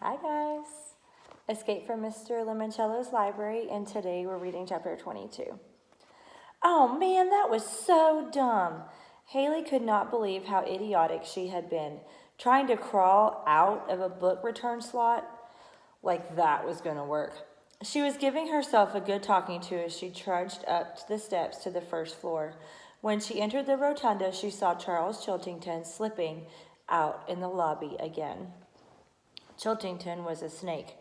Hi guys! Escape from Mr. Lemoncello's library, and today we're reading chapter 22. Oh man, that was so dumb! Haley could not believe how idiotic she had been, trying to crawl out of a book return slot like that was going to work. She was giving herself a good talking to as she trudged up the steps to the first floor. When she entered the rotunda, she saw Charles Chiltington slipping out in the lobby again. Chiltington was a snake.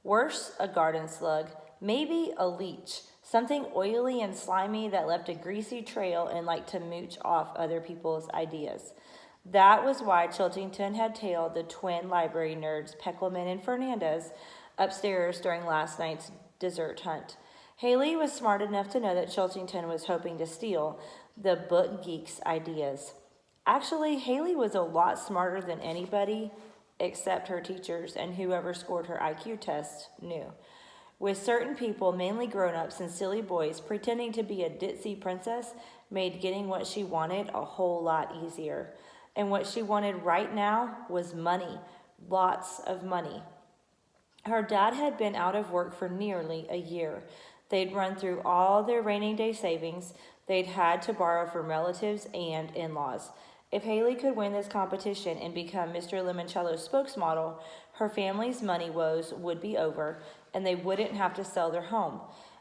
Worse, a garden slug. Maybe a leech. Something oily and slimy that left a greasy trail and liked to mooch off other people's ideas. That was why Chiltington had tailed the twin library nerds, Peckleman and Fernandez, upstairs during last night's dessert hunt. Haley was smart enough to know that Chiltington was hoping to steal the book geek's ideas. Actually, Haley was a lot smarter than anybody except her teachers and whoever scored her IQ test knew. With certain people, mainly grown-ups and silly boys, pretending to be a ditzy princess made getting what she wanted a whole lot easier. And what she wanted right now was money. Lots of money. Her dad had been out of work for nearly a year. They'd run through all their rainy day savings. They'd had to borrow from relatives and in-laws. If Haley could win this competition and become Mr. Lemoncello's spokesmodel, her family's money woes would be over, and they wouldn't have to sell their home.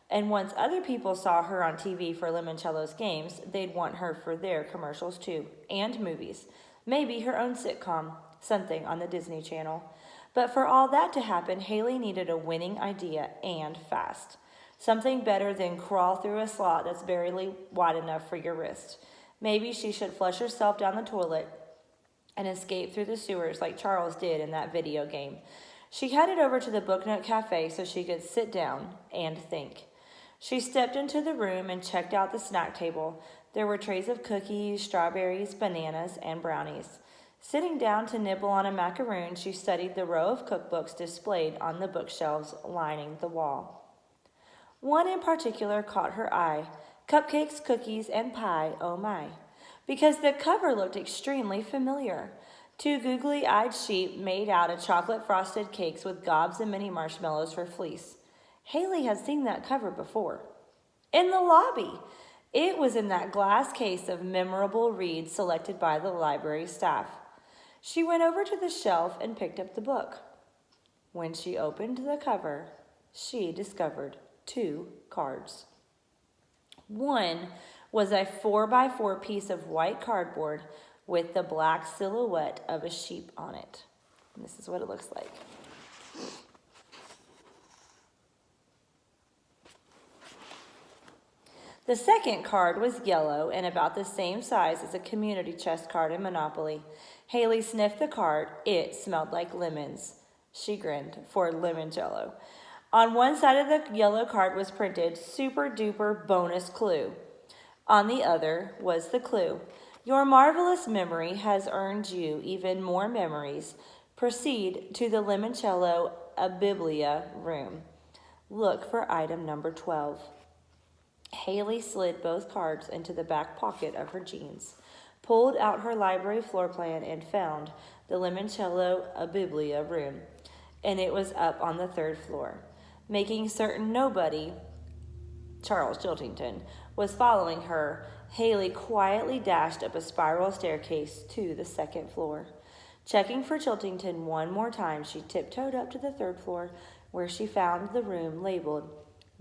And once other people saw her on TV for Lemoncello's games, they'd want her for their commercials too, and movies. Maybe her own sitcom, something on the Disney Channel. But for all that to happen, Haley needed a winning idea, and fast. Something better than crawl through a slot that's barely wide enough for your wrist. Maybe she should flush herself down the toilet and escape through the sewers like Charles did in that video game. She headed over to the Book Nook Cafe so she could sit down and think. She stepped into the room and checked out the snack table. There were trays of cookies, strawberries, bananas, and brownies. Sitting down to nibble on a macaroon, she studied the row of cookbooks displayed on the bookshelves lining the wall. One in particular caught her eye. Cupcakes, cookies, and pie, oh my. Because the cover looked extremely familiar. Two googly-eyed sheep made out of chocolate-frosted cakes with gobs and mini marshmallows for fleece. Haley had seen that cover before. In the lobby. It was in that glass case of memorable reads selected by the library staff. She went over to the shelf and picked up the book. When she opened the cover, she discovered 2 cards. One was a 4x4 piece of white cardboard with the black silhouette of a sheep on it. And this is what it looks like. The second card was yellow and about the same size as a community chest card in Monopoly. Haley sniffed the card. It smelled like lemons. She grinned for Lemoncello. On one side of the yellow card was printed, super duper bonus clue. On the other was the clue. Your marvelous memory has earned you even more memories. Proceed to the Lemoncello Biblia room. Look for item number 12. Haley slid both cards into the back pocket of her jeans, pulled out her library floor plan, and found the Lemoncello Biblia room. And it was up on the 3rd floor. Making certain nobody, Charles Chiltington, was following her, Haley quietly dashed up a spiral staircase to the 2nd floor. Checking for Chiltington one more time, she tiptoed up to the 3rd floor, where she found the room labeled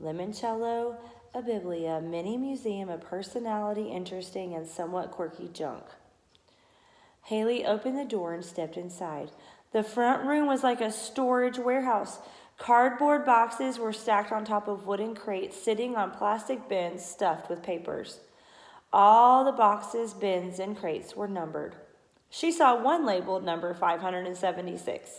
Lemoncello Biblia, mini museum of personality, interesting, and somewhat quirky junk. Haley opened the door and stepped inside. The front room was like a storage warehouse. Cardboard boxes were stacked on top of wooden crates, sitting on plastic bins stuffed with papers. All the boxes, bins, and crates were numbered. She saw one labeled number 576.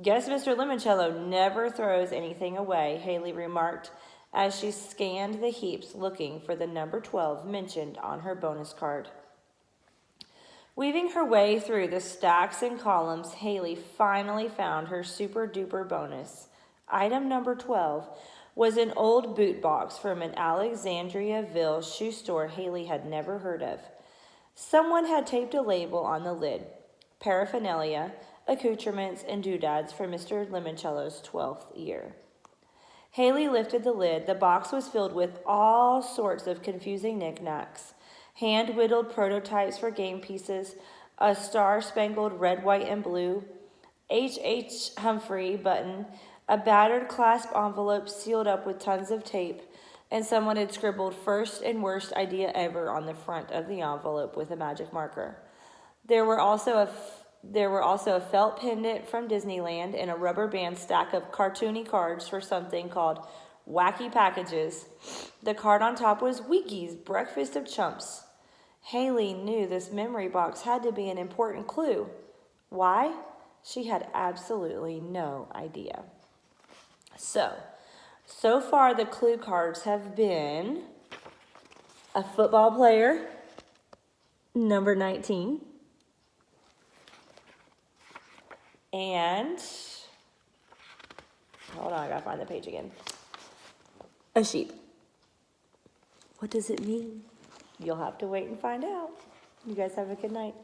Guess Mr. Lemoncello never throws anything away, Haley remarked as she scanned the heaps looking for the number 12 mentioned on her bonus card. Weaving her way through the stacks and columns, Haley finally found her super-duper bonus. Item number 12 was an old boot box from an Alexandriaville shoe store Haley had never heard of. Someone had taped a label on the lid. Paraphernalia, accoutrements, and doodads for Mr. Lemoncello's 12th year. Haley lifted the lid. The box was filled with all sorts of confusing knickknacks, hand-whittled prototypes for game pieces, a star-spangled red, white, and blue H.H. Humphrey button, a battered clasp envelope sealed up with tons of tape, and someone had scribbled "first and worst idea ever" on the front of the envelope with a magic marker. There were also a felt pendant from Disneyland and a rubber band stack of cartoony cards for something called Wacky Packages. The card on top was Wiki's Breakfast of Chumps. Haley knew this memory box had to be an important clue. Why? She had absolutely no idea. So far the clue cards have been a football player, number 19, and, hold on, I gotta find the page again, a sheep. What does it mean? You'll have to wait and find out. You guys have a good night.